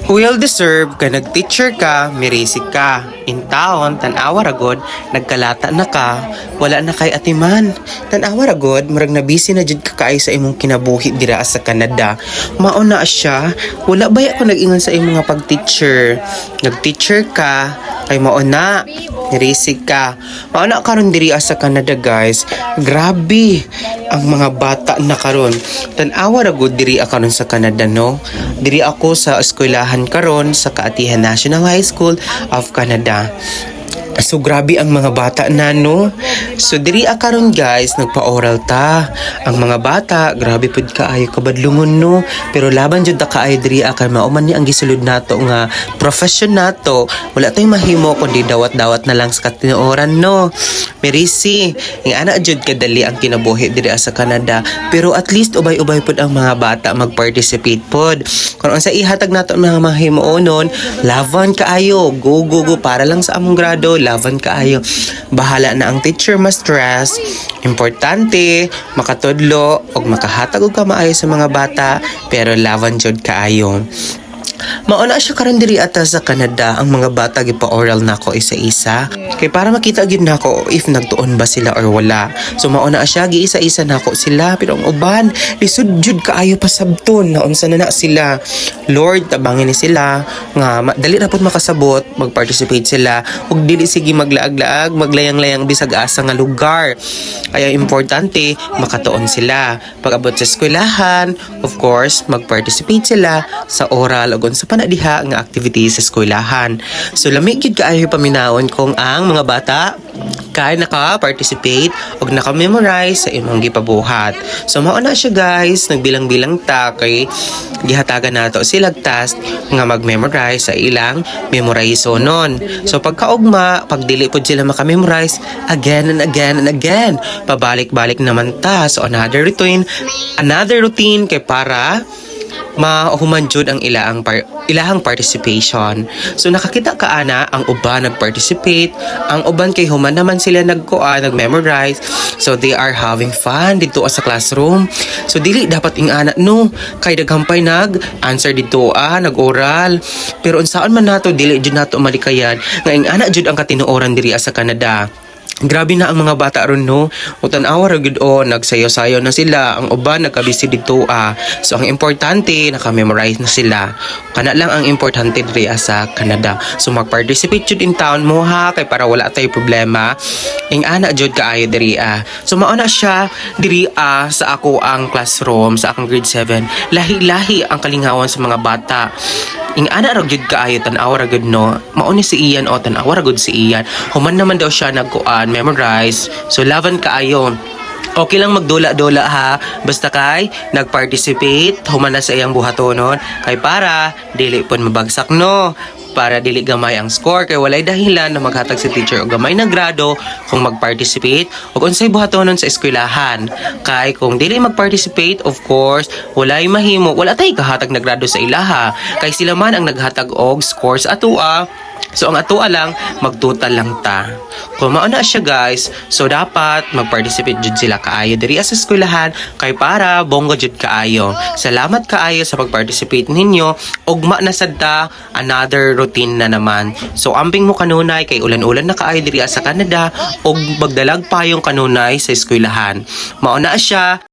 Well deserve ka nag-teacher ka, mirisig ka. In taon, tan-awa ragod, nagkalata na ka, wala na kay atiman. Tan-awa ragod, murag na busy na jud ka kaay sa imong kinabuhi dira sa Canada. Mauna siya, wala ba ako nag-ingon sa imong nga pag-teacher? Nag-teacher ka, kay mauna, mirisig ka. Mauna karon diri sa Canada guys. Grabe ang mga bata na karon. Tan-awa ragod diri karon sa Canada no. Diri ako sa eskwelahan karon sa Kaatihan National High School of Canada. So grabe ang mga bata na no. So diri karon guys nagpa-oral ta. Ang mga bata grabe pud kaayo kabadlungon no. Pero laban jud ta kaayo diri kay mauman ni ang gisulod nato nga profession nato. Wala tay mahimo kundi dawat-dawat na lang sa katinuoran no. Merisi, ang ana jud kadali ang kinabuhi diri sa Canada. Pero at least ubay-ubay pud ang mga bata mag-participate pod. Kung ang sa ihatag nato mga mahimoonon, laban kaayo, go para lang sa among grado. Laban kaayo. Bahala na ang teacher ma-stress. Importante, makatudlo o makahatag og kamaayo sa mga bata, pero laban jud kaayo. Mauna siya karon diri ata sa Canada ang mga bata gipa-oral nako isa-isa kay para makita gyud nako if nagtuon ba sila or wala. So mauna siya giisa-isa nako sila pero ang uban lisod jud kaayo pa sabton na unsa na sila. Lord tabangin ni sila nga dali ra pud makasabot mag-participate sila ug dili sige maglaag-laag maglayang-layang bisag asa nga lugar. Kaya importante makatuon sila pag-abot sa eskwelahan, of course mag-participate sila sa oral ug sa panadiha nga activities sa eskwelahan. So lamig gid kaayo paminawon kung ang mga bata kay naka-participate ug naka-memorize sa imong gipabuhat. So mao na siya guys, nagbilang-bilang ta kay gihatagan nato sila task nga mag-memorize sa ilang memorizonon. So pagkaugma, pag dili pud sila maka-memorize, again and again and again, pabalik-balik naman ta. So another routine kay para mahuman jud ang ilahang participation. So nakakita ka ana ang uban nag-participate, ang uban kay human naman sila nag-memorize. So they are having fun dito sa classroom. So dili dapat ing ana no kay daghampay nag-answer dito nag-oral. Pero unsaon man nato dili jud nato malikayan nga ing ana jud ang katinuoran diri sa Canada. Grabe na ang mga bata ron no. Utan-awa ra gud nagsayo-sayo na sila. Ang uban nagkabisi dito So ang importante naka-memorize na sila. Kana lang ang importante diri sa Canada. So mag-participate jud in town mo kay para wala tay problema. Ing ana jud kaayo diri So mao na siya diri sa ako ang classroom sa akong grade 7. Lahi-lahi ang kalingawan sa mga bata. Ing ana ra gud kaayo tan-awa ra gud no. Mao ni si Ian tan-awa ra gud si Ian. Human naman daw siya memorize. So laban kaayo. Okay lang magdula-dula basta kay nag-participate human na sa iyang buhatonon kay para dili pud mabagsak no. Para dili gamay ang score kay walay dahilan na maghatag si teacher og gamay na grado kung mag-participate ug unsay buhatonon sa eskwelahan. Kay kung dili mag-participate, of course, walay mahimo, wala tay kahatag na grado sa ilaha. Kay sila man ang naghatag og scores atua. So ang atua lang magtotal lang ta. Kung mao na siya guys, so dapat mag-participate jud sila kaayo diri sa eskwelahan kay para bonggo jud kaayo. Salamat kaayo sa pag-participate ninyo. Ugma na sad ta another routine na naman. So ambing mo kanunay kay ulan-ulan na kaayo diri sa Canada ug magdalag pa yung kanunay sa eskwelahan. Mao na siya.